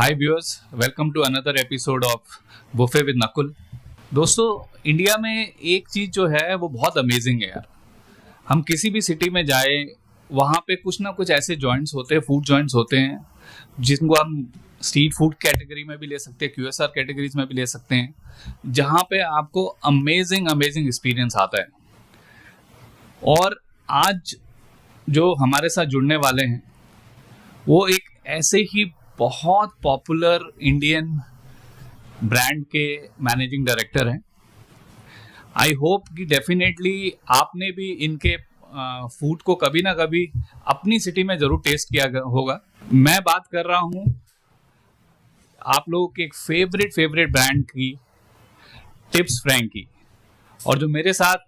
Hi viewers, welcome to another episode of buffet with Nakul. दोस्तों, India में एक चीज़ जो है वो बहुत अमेजिंग है यार। हम किसी भी सिटी में जाए, वहाँ पे कुछ ना कुछ ऐसे जॉइंट्स होते हैं, फूड जॉइंट्स होते हैं, जिनको हम स्ट्रीट फूड कैटेगरी में भी ले सकते हैं, क्यूएसआर कैटेगरीज में भी ले सकते हैं, जहाँ पे आपको अमेजिंग अमेजिंग एक्सपीरियंस आता है। और आज जो हमारे साथ जुड़ने वाले हैं वो एक ऐसे ही बहुत पॉपुलर इंडियन ब्रांड के मैनेजिंग डायरेक्टर हैं। आई होप कि डेफिनेटली आपने भी इनके फूड को कभी ना कभी अपनी सिटी में ज़रूर टेस्ट किया होगा। मैं बात कर रहा हूँ आप लोगों के एक फेवरेट ब्रांड की, टिप्स फ्रैंकी। और जो मेरे साथ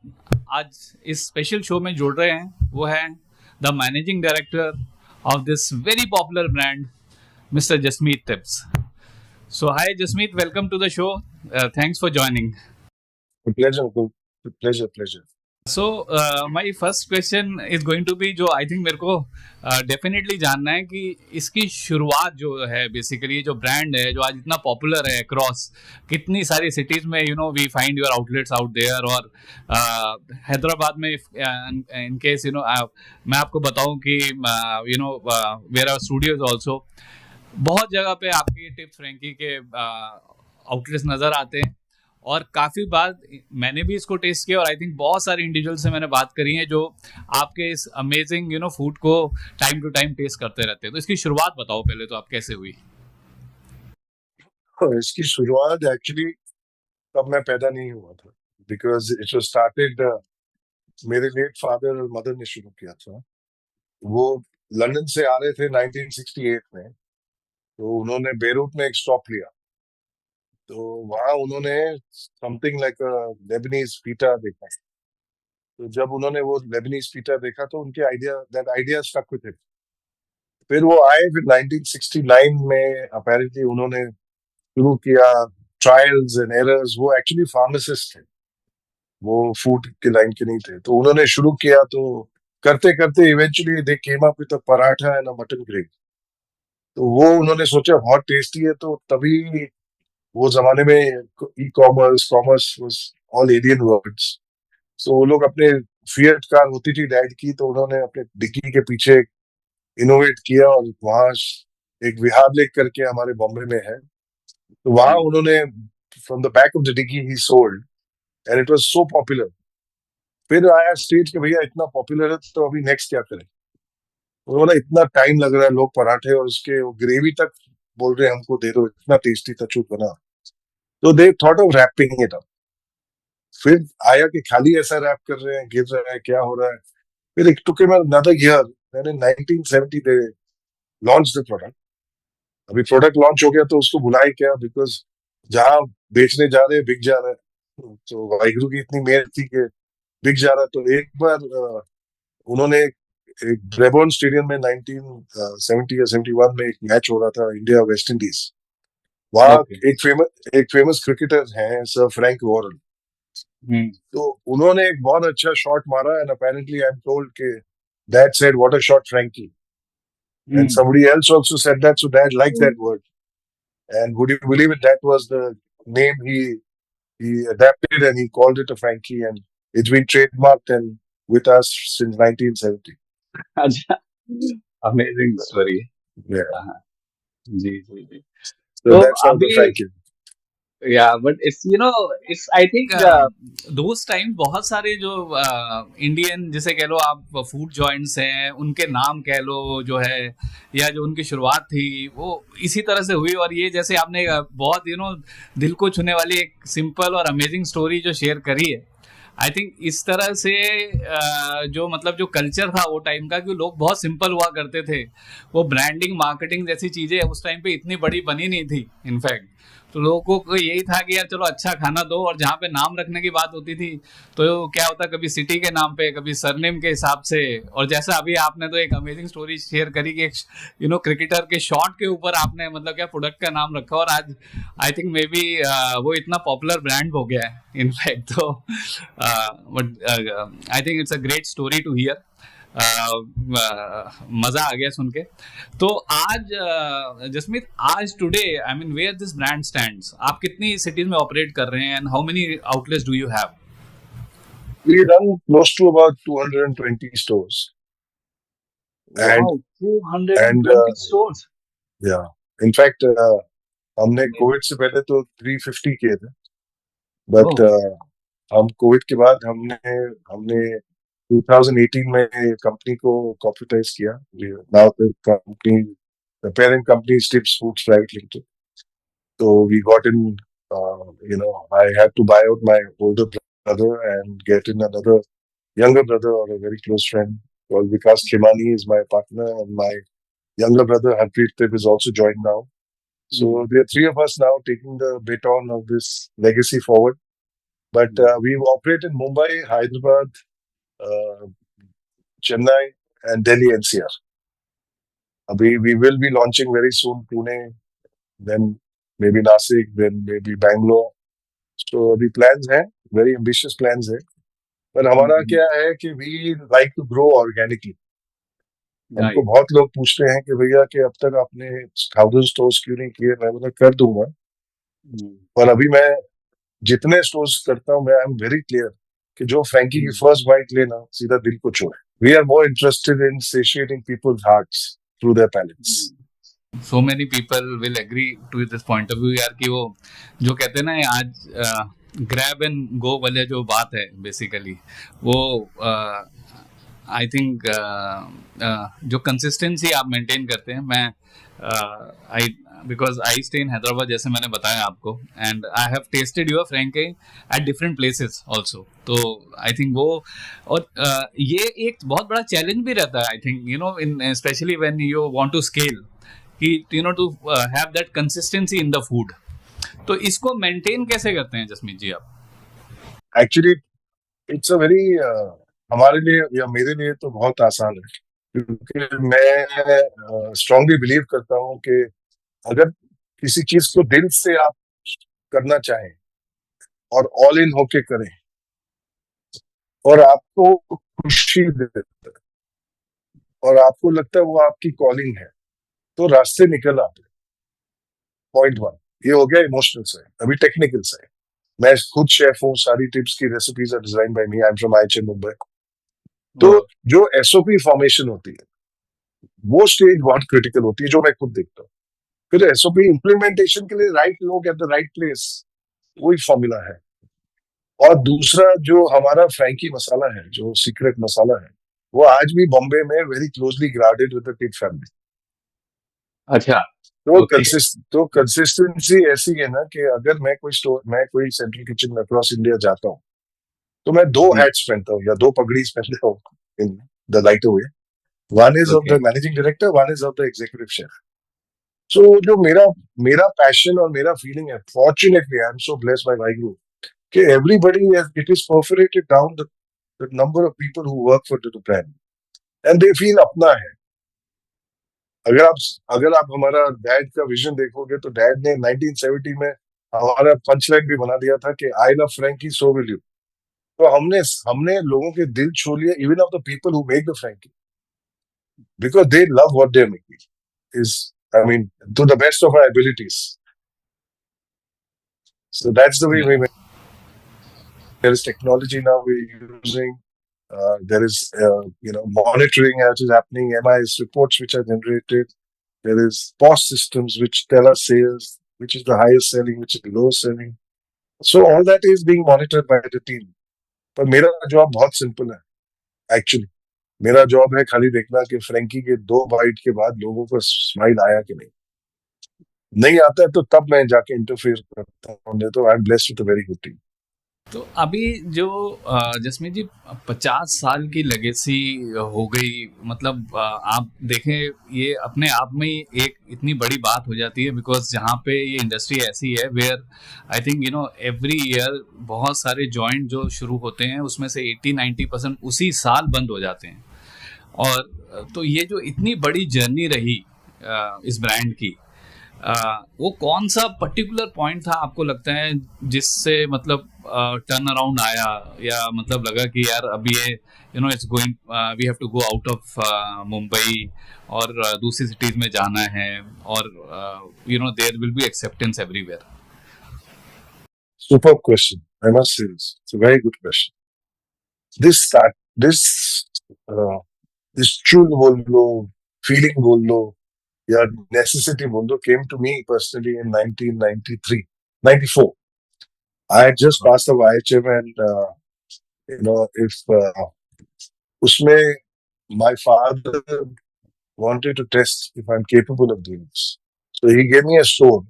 आज इस स्पेशल शो में जुड़ रहे हैं वो है the managing director of this very popular brand, Mr. Jasmeet Tips. So, hi Jasmeet, welcome to the show. Thanks for joining. Pleasure, pleasure. So, my first question is going to be जो I think मेरे को definitely जानना है कि इसकी शुरुआत जो है, बेसिकली जो ब्रांड है जो आज इतना पॉपुलर है अक्रॉस कितनी सारी सिटीज़ में, we find your outlets out there. और हैदराबाद में इन केस मैं आपको बताऊं कि वेयर आर स्टूडियोज ऑल्सो, बहुत जगह पे आपके टिप्स फ्रैंकी के आउटलेट्स नज़र आते हैं। और काफ़ी बार मैंने भी इसको टेस्ट किया और आई थिंक बहुत सारे इंडिविजुअल से मैंने बात करी है जो आपके इस अमेजिंग फूड को टाइम टू टाइम टेस्ट करते रहते हैं। तो इसकी शुरुआत बताओ पहले, तो आप कैसे हुई? इसकी शुरुआत एक्चुअली तब मैं पैदा नहीं हुआ था, बिकॉज इट वाज स्टार्टेड, मेरे लेट फादर और मदर ने शुरू किया था। वो लंदन से आ रहे थे 1968 में, तो उन्होंने बेरूट में एक स्टॉप लिया। तो वहाँ उन्होंने समथिंग लाइक लेबनीज पिटा देखा। तो जब उन्होंने वो लेबनीज पिटा देखा तो उनके आइडिया स्टक विद इट। फिर वो आए, फिर 1969 में अपेरेंटली उन्होंने शुरू किया ट्रायल्स एंड एरर्स। वो एक्चुअली फार्मासिस्ट थे, वो फूड के लाइन के नहीं थे। तो उन्होंने शुरू किया, तो करते करते eventually they came up with a paratha and a mutton gravy. तो वो उन्होंने सोचा बहुत टेस्टी है, तो तभी वो जमाने में commerce was all alien words. तो वो लोग अपने फिएट कार होती थी डैड की, तो उन्होंने अपने डिक्की के पीछे इनोवेट किया। और वहाँ एक विहार लेक करके हमारे बॉम्बे में है, तो वहाँ उन्होंने from the back of the dickey ही sold and it was so popular. फिर आया स्टेज के भैया इतना पॉपुलर है तो अभी नेक्स्ट क्या करें। उन्होंने इतना टाइम लग रहा है, लोग पराठे और उसके ग्रेवी तक बोल रहे हैं हमको दे दो, इतना टेस्टी तचूत बना। तो they thought of wrapping it up. फिर आया कि खाली ऐसा रैप कर रहे हैं, गिर रहा है, क्या हो रहा है। फिर it took him another year, मैंने 1970 दे लॉन्च द प्रोडक्ट। अभी प्रोडक्ट लॉन्च हो गया तो उसको भुलाए क्या, बिकॉज जहां बेचने जा रहे हैं बिक जा रहा है। तो वाहिगुरु की इतनी मेहनत थी कि बिक जा रहा है। तो एक बार उन्होंने एक ब्रेबॉर्न स्टेडियम में 1970 या 71 में एक मैच हो रहा था, इंडिया वेस्ट इंडीज। वहाँ एक फेमस क्रिकेटर हैं सर फ्रैंक वॉरेन। तो उन्होंने एक बहुत अच्छा शॉट मारा and apparently I am told कि dad said what a shot Frankie, and somebody else also said that, so dad liked that word. And would you believe it, that was the name he adapted and he called it a Frankie, and it's been trademarked and with us since 1970. अच्छा, amazing story. Yeah. जी जी जी। So that's how the Frankie. But it's I think those time बहुत सारे जो Indian जिसे कह लो आप फूड जॉइंट्स हैं, उनके नाम कह लो जो है, या जो उनकी शुरुआत थी वो इसी तरह से हुई। और ये जैसे आपने बहुत दिल को छूने वाली एक सिंपल और अमेजिंग स्टोरी जो शेयर करी है, आई थिंक इस तरह से जो कल्चर था वो टाइम का, कि लोग बहुत सिंपल हुआ करते थे। वो ब्रांडिंग मार्केटिंग जैसी चीज़ें उस टाइम पे इतनी बड़ी बनी नहीं थी इनफैक्ट। तो लोगों को यही था कि यार चलो अच्छा खाना दो, और जहाँ पे नाम रखने की बात होती थी तो क्या होता, कभी सिटी के नाम पे, कभी सरनेम के हिसाब से। और जैसा अभी आपने तो एक अमेजिंग स्टोरी शेयर करी कि एक क्रिकेटर के शॉट के ऊपर आपने क्या प्रोडक्ट का नाम रखा, और आज आई थिंक मे बी वो इतना पॉपुलर ब्रांड हो गया है इनफैक्ट। तो but I think it's a great story to hear. मजा आ गया सुन के। तो आज जसमीत, आज today I mean where this brand stands, आप कितनी सिटीज में ऑपरेट कर रहे हैं and how many outlets do you have? We run close to about 220 stores. And Wow, 220 stores. yeah, in fact, हमने कोविड से पहले तो 350 किए थे, बट हम कोविड के बाद हमने हमने 2018 में कंपनी को कॉर्पोरेटाइज किया। Now the company, the parent company is tips foods private limited. So we got in, I had to buy out my older brother and get in another younger brother or a very close friend called Vikas Khimani is my partner, and my younger brother Harpreet Tip is also joined now. So there are three of us now taking the baton of this legacy forward. But we operate in Mumbai, Hyderabad, Chennai, and Delhi NCR. We will be launching very soon Pune, then maybe Nasik, then maybe Bangalore. So the plans हैं, very ambitious plans हैं, पर हमारा क्या है कि we like to grow organically. हमको बहुत लोग पूछते हैं कि भैया कि अब तक आपने 1000 स्टोर्स क्यों नहीं किए? मैं बोला कर दूंगा, पर अभी मैं जितने स्टोर्स करता हूँ मैं आई एम वेरी क्लियर कि जो फ्रैंकी की फर्स्ट बाइट लेना सीधा दिल को छुए। We are more interested in satiating people's hearts through their palates. So many people will agree to this point of view यार, कि वो जो कहते हैं ना आज ग्रैब एंड गो वाले जो बात है बेसिकली वो आई थिंक जो कंसिस्टेंसी आप मेंटेन करते हैं, मैं I because I stay in Hyderabad जैसे मैंने बताया आपको, and I have tested your Frankie at different places also. तो आई थिंक वो और ये एक बहुत बड़ा चैलेंज भी रहता है I think in specially when you want to scale कि to have that consistency in the food. तो इसको मेंटेन कैसे करते हैं जसमीत जी आप? एक्चुअली इट्स अ वेरी हमारे लिए या मेरे लिए तो बहुत आसान है, क्योंकि मैं स्ट्रांगली बिलीव करता हूँ कि अगर किसी चीज को दिल से आप करना चाहें और ऑल इन होके करें और आपको खुशी देता है और आपको लगता है वो आपकी कॉलिंग है, तो रास्ते निकल आते हैं। पॉइंट 1 ये हो गया इमोशनल से। अभी टेक्निकल से, मैं खुद शेफ हूँ, सारी टिप्स की recipes are design by me, I am from IHM Mumbai. तो जो SOP फॉर्मेशन होती है वो स्टेज बहुत क्रिटिकल होती है, जो मैं खुद देखता हूँ। फिर SOP इम्प्लीमेंटेशन के लिए राइट लोग एट द राइट प्लेस, वही फॉर्मूला है। और दूसरा जो हमारा फ्रैंकी मसाला है, जो सीक्रेट मसाला है, वो आज भी बॉम्बे में very closely graded with the Tibb family. अच्छा, तो कंसिस्टेंसी ऐसी है ना कि अगर मैं कोई सेंट्रल किचन में अक्रॉस इंडिया जाता हूँ तो मैं 2 हैट्स पहनता हूँ या 2 पगड़ीज पहनता हूँ in the lighter way. One is of the managing director, one is of the executive chef. So जो मेरा पैशन और मेरा फीलिंग है, fortunately I am so blessed by Waheguru कि everybody it is perforated down the number of people who work for the brand and they feel अपना है। अगर आप हमारा डैड का विजन देखोगे तो डैड ने 1970 में हमारा पंचलाइन भी बना दिया था कि I love Frankie so will you. तो हमने लोगों के दिल छू लिए, even of the people who make the Frankie, because they love what they are making is, I mean, to the best of our abilities. So that's the way we make. There is technology now we are using, there is monitoring which is happening, MIS reports which are generated, there is POS systems which tell us sales, which is the highest selling, which is the lowest selling. So all that is being monitored by the team. पर मेरा job बहुत simple है actually. मेरा job है खाली देखना कि Frankie के 2 बाइट के बाद लोगों को स्माइल आया कि नहीं आता है, तो तब मैं जाके इंटरफेयर करता हूँ। तो I am blessed with a very good team. तो अभी जो जसमीत जी 50 साल की लेगेसी हो गई, मतलब आप देखें ये अपने आप में ही एक इतनी बड़ी बात हो जाती है, बिकॉज जहाँ पे ये इंडस्ट्री ऐसी है where I think every year बहुत सारे जॉइंट जो शुरू होते हैं उसमें से 80-90% उसी साल बंद हो जाते हैं। और तो ये जो इतनी बड़ी जर्नी रही इस ब्रांड की, वो कौन सा पर्टिकुलर पॉइंट था आपको लगता है जिससे मतलब टर्न अराउंड आया, या मतलब लगा कि यार अभी ये it's going, we have to go out of Mumbai और दूसरी सिटीज में जाना है, और there will be acceptance everywhere? Superb question. I must say this. It's a very good question. This uh, this true bolo, feeling bolo, yeah, necessity bolo came to me personally in 1993, 94. I had just passed the YHM and, if usme my father wanted to test if I'm capable of doing this. So he gave me a store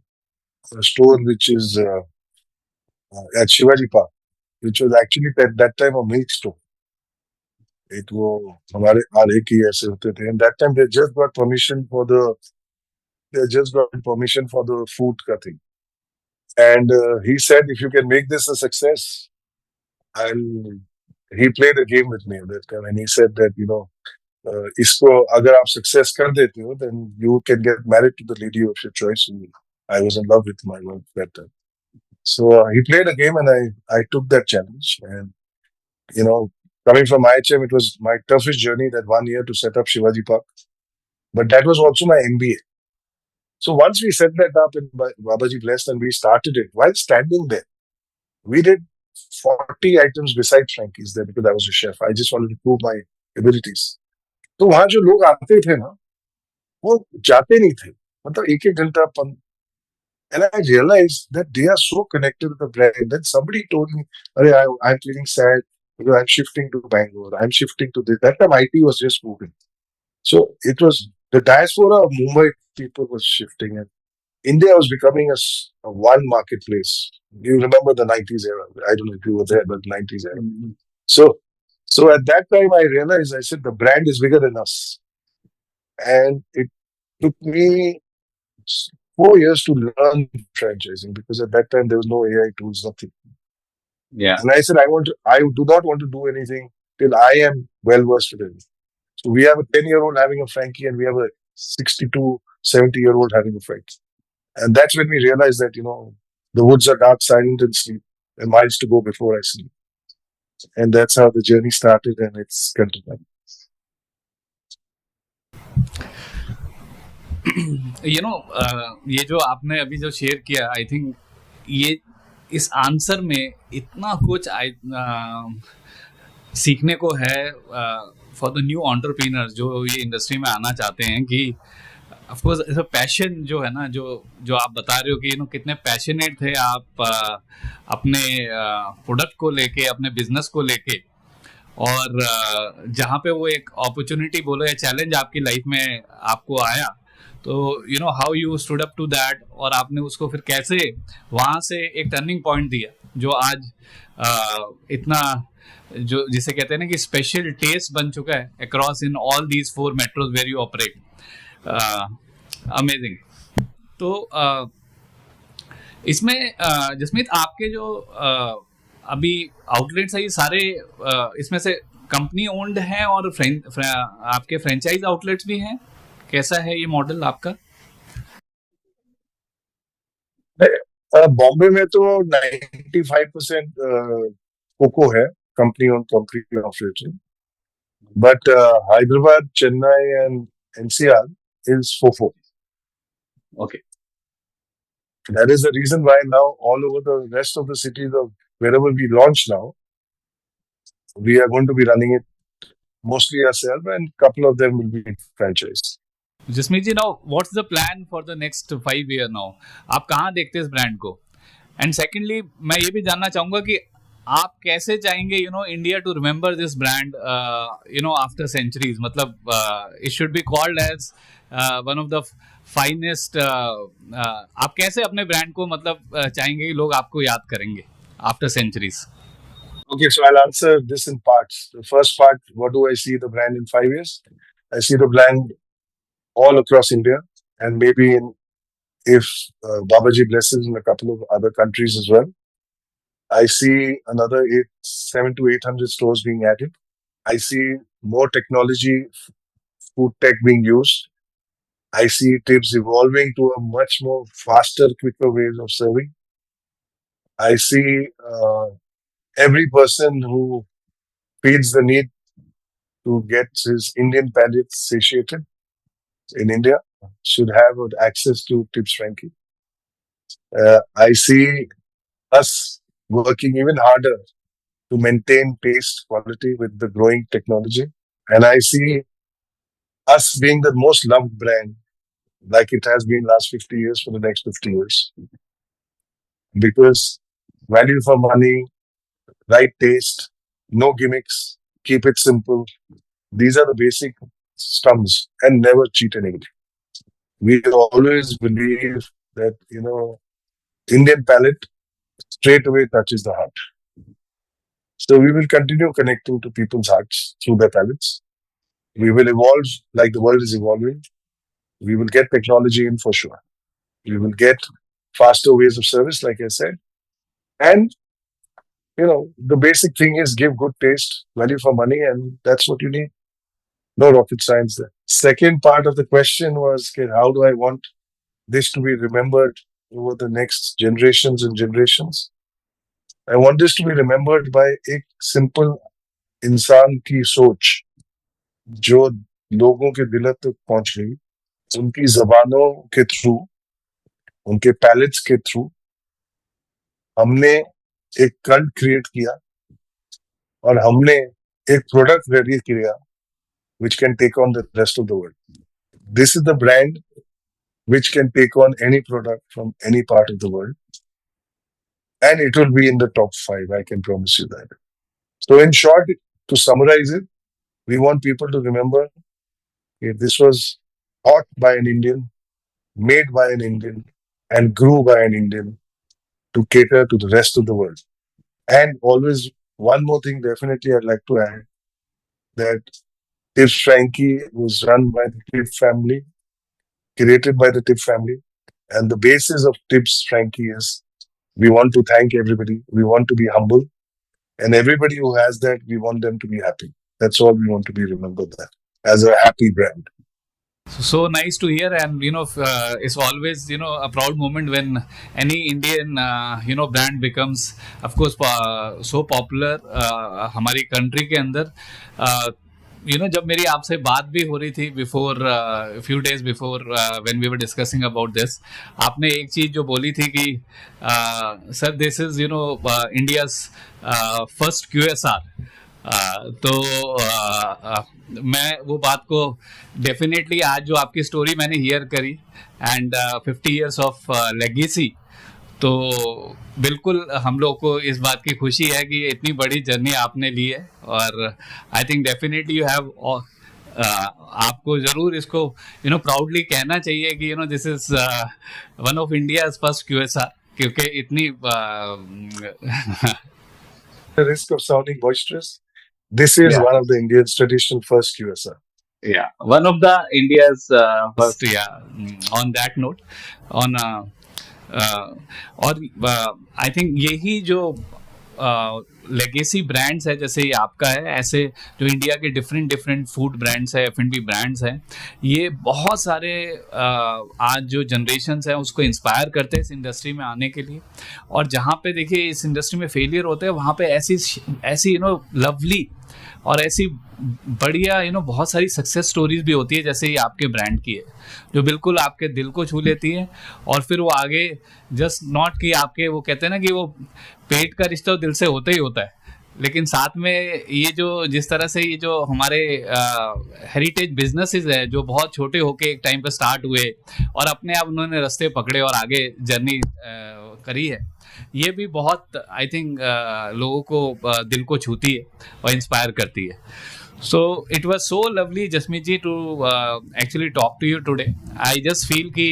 which is at Shivaji Park, which was actually at that time a milk store. एक वो हमारे आरे की ऐसे होते थे, and that time they just got permission for the food का thing, and he said if you can make this a success, I'll. He played a game with me at that time, and he said that इसको अगर आप success कर देते हो, then you can get married to the lady of your choice. And I was in love with my wife that time. So he played a game, and I took that challenge. And you know, coming from IHM, it was my toughest journey that 1 year to set up Shivaji Park. But that was also my MBA. So once we set that up in Babaji Blessed and we started it, while standing there, we did 40 items beside Frankie's there because I was a chef. I just wanted to prove my abilities. तो वहां जो लोग आते थे ना, वो जाते नहीं थे, मतलब एक एक घंटा and I realized that they are so connected to the brand. Then somebody told me, I'm feeling sad because I'm shifting to Bangalore. I'm shifting to this. That time IT was just moving. So it was the diaspora of Mumbai people was shifting, and India was becoming a one marketplace. You remember the 90s era. I don't know if you were there, but 90s era. Mm-hmm. So at that time, I realized, I said, the brand is bigger than us. And it took me 4 years to learn franchising because at that time there was no AI tools, nothing. Yeah. And I said, I do not want to do anything till I am well versed with it. So we have a 10-year-old having a Frankie, and we have a 62, 70-year-old having a Frankie. And that's when we realized that, the woods are dark, silent, and sleep, and miles to go before I sleep. And that's how the journey started, and it's continued. ये जो आपने अभी जो share किया, I think ये इस answer में इतना कुछ सीखने को है फॉर द न्यू एंटरप्रेन्योर्स जो ये इंडस्ट्री में आना चाहते हैं, कि ऑफ कोर्स ऐसा पैशन जो है ना, जो जो आप बता रहे हो कि कितने पैशनेट थे आप अपने प्रोडक्ट को लेके, अपने बिजनेस को लेके, और जहाँ पे वो एक अपॉर्चुनिटी बोलो या चैलेंज आपकी लाइफ में आपको आया, तो how you stood up to that, और आपने उसको फिर कैसे वहाँ से एक टर्निंग पॉइंट दिया जो आज इतना, जो जिसे कहते हैं ना कि स्पेशल टेस्ट बन चुका है across in all these 4 metros where you operate. Amazing. तो इसमें जसमीत आपके जो अभी आउटलेट्स है ये सारे इसमें से कंपनी ओन्ड हैं और आपके फ्रेंचाइज आउटलेट्स भी हैं, कैसा है ये मॉडल आपका? बॉम्बे में तो 95% कोको है, company own company operated, but Hyderabad, Chennai and NCR is FOFO. Okay. That is the reason why now all over the rest of the cities of wherever we launch now, we are going to be running it mostly ourselves, and a couple of them will be franchise. Jasmeet ji, now what's the plan for the next 5 year now? आप कहाँ देखते हैं इस brand को? And secondly, मैं ये भी जानना चाहूँगा कि आप कैसे चाहेंगे India to remember this brand after centuries, मतलब it should be called as one of the finest. आप कैसे अपने ब्रांड को मतलब चाहेंगे कि लोग आपको याद करेंगे after centuries? Okay, so I'll answer this in parts. The first part, what do I see the brand in 5 years? I see the brand all across India, and maybe if Babaji blesses in a couple of other countries as well. I see another 700 to 800 stores being added. I see more technology, food tech being used. I see tips evolving to a much more faster, quicker ways of serving. I see every person who feels the need to get his Indian palate satiated in India should have access to Tips Frankie. I see us working even harder to maintain taste quality with the growing technology. And I see us being the most loved brand like it has been last 50 years for the next 50 years. Because value for money, right taste, no gimmicks, keep it simple. These are the basic stumps and never cheat anybody. We always believe that, Indian palate straight away touches the heart. So we will continue connecting to people's hearts through their palates. We will evolve like the world is evolving. We will get technology in for sure. We will get faster ways of service, like I said. And, the basic thing is give good taste, value for money, and that's what you need. No rocket science there. Second part of the question was, okay, how do I want this to be remembered over the next generations and generations? I want this to be remembered by एक simple इंसान की सोच जो लोगों के दिल तक पहुंच गई, उनकी जबानों के थ्रू, उनके पैलेट्स के थ्रू हमने एक कल्ट क्रिएट किया और हमने एक प्रोडक्ट रेडी किया which can take on the rest of the world. This is the brand which can take on any product from any part of the world. And it will be in the top 5, I can promise you that. So in short, to summarize it, we want people to remember if this was thought by an Indian, made by an Indian, and grew by an Indian to cater to the rest of the world. And always, one more thing definitely I'd like to add, that Tips Frankie was run by the Tip family, created by the Tip family. And the basis of Tips Frankie is we want to thank everybody. We want to be humble. And everybody who has that, we want them to be happy. That's all we want to be remembered that as a happy brand. So nice to hear, and it's always a proud moment when any Indian brand becomes, of course, so popular हमारी country के अंदर. जब मेरी आपसे बात भी हो रही थी before few days before when we were discussing about this, आपने एक चीज जो बोली थी कि sir this is India's first QSR. तो मैं वो बात को डेफिनेटली आज जो आपकी स्टोरी मैंने हियर करी एंड 50 years ऑफ लेगेसी, तो बिल्कुल हम लोग को इस बात की खुशी है कि इतनी बड़ी जर्नी आपने ली है. और I think definitely you have आपको ज़रूर इसको प्राउडली कहना चाहिए कि this is one of India's first QSR, क्योंकि इतनी The risk of sounding boisterous, this is one of the Indians' traditional first QSR. Yeah, one of the India's first. Yeah. On that note, on और I think यही जो legacy brands है, जैसे ये आपका है, ऐसे जो इंडिया के डिफरेंट फूड ब्रांड्स है, F&B ब्रांड्स हैं, ये बहुत सारे आज जो जनरेशन्स हैं उसको इंस्पायर करते हैं इस इंडस्ट्री में आने के लिए. और जहाँ पे देखिए इस इंडस्ट्री में फेलियर होते हैं, वहाँ पे ऐसी लवली और ऐसी बढ़िया बहुत सारी सक्सेस स्टोरीज भी होती है, जैसे ये आपके ब्रांड की है, जो बिल्कुल आपके दिल को छू लेती है. और फिर वो आगे जस्ट नॉट कि आपके, वो कहते हैं ना कि वो पेट का रिश्ता दिल से होता ही होता है, लेकिन साथ में ये जो जिस तरह से ये जो हमारे हेरिटेज बिजनेसेस है, जो बहुत छोटे होके एक टाइम पे स्टार्ट हुए और अपने आप उन्होंने रास्ते पकड़े और आगे जर्नी करी है, ये भी बहुत आई थिंक लोगों को दिल को छूती है और इंस्पायर करती है. So it was so lovely, Jasmeet ji, to actually talk to you today. I just feel कि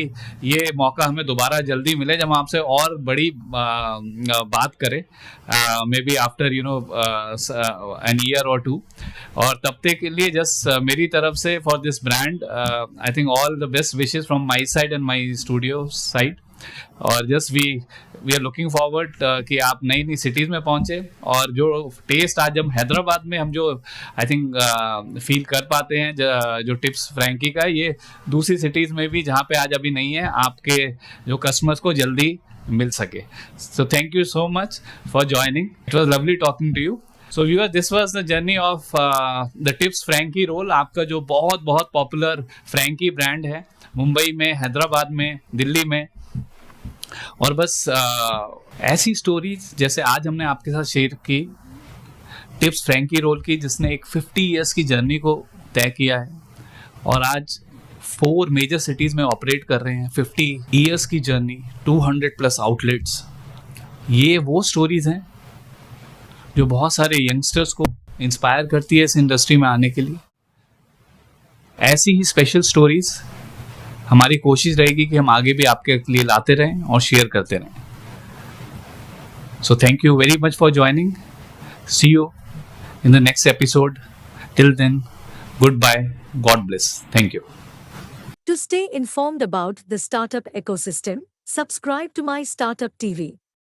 ये मौका हमें दोबारा जल्दी मिले जब हम आपसे और बड़ी बात करें, may be after an year or two. और तब तक के लिए जस्ट मेरी तरफ से for this brand, I think all the best wishes from my side and my studio side. और just we are looking forward कि आप नई नई सिटीज़ में पहुंचे, और जो टेस्ट आज हम हैदराबाद में हम जो आई थिंक फील कर पाते हैं जो टिप्स फ्रैंकी का, ये दूसरी सिटीज़ में भी जहाँ पे आज अभी नहीं है, आपके जो कस्टमर्स को जल्दी मिल सके. So thank you so much for joining. It was lovely talking to you. So viewers, this was the journey of the Tips Frankie roll. आपका जो बहुत बहुत पॉपुलर फ्रैंकी ब्रांड है मुंबई में, हैदराबाद में, दिल्ली में. और बस ऐसी स्टोरीज जैसे आज हमने आपके साथ शेयर की टिप्स फ्रैंकी रोल की, जिसने एक 50 इयर्स की जर्नी को तय किया है और आज 4 मेजर सिटीज़ में ऑपरेट कर रहे हैं. 50 इयर्स की जर्नी, 200+ आउटलेट्स. ये वो स्टोरीज़ हैं जो बहुत सारे यंगस्टर्स को इंस्पायर करती है इस इंडस्ट्री में आने के लिए. ऐसी ही स्पेशल स्टोरीज़ हमारी कोशिश रहेगी कि हम आगे भी आपके लिए लाते रहें और शेयर करते रहें. So thank you very much for joining. See you in the next episode. Till then, goodbye. God bless. Thank you. To stay informed about the startup ecosystem, subscribe to My Startup TV.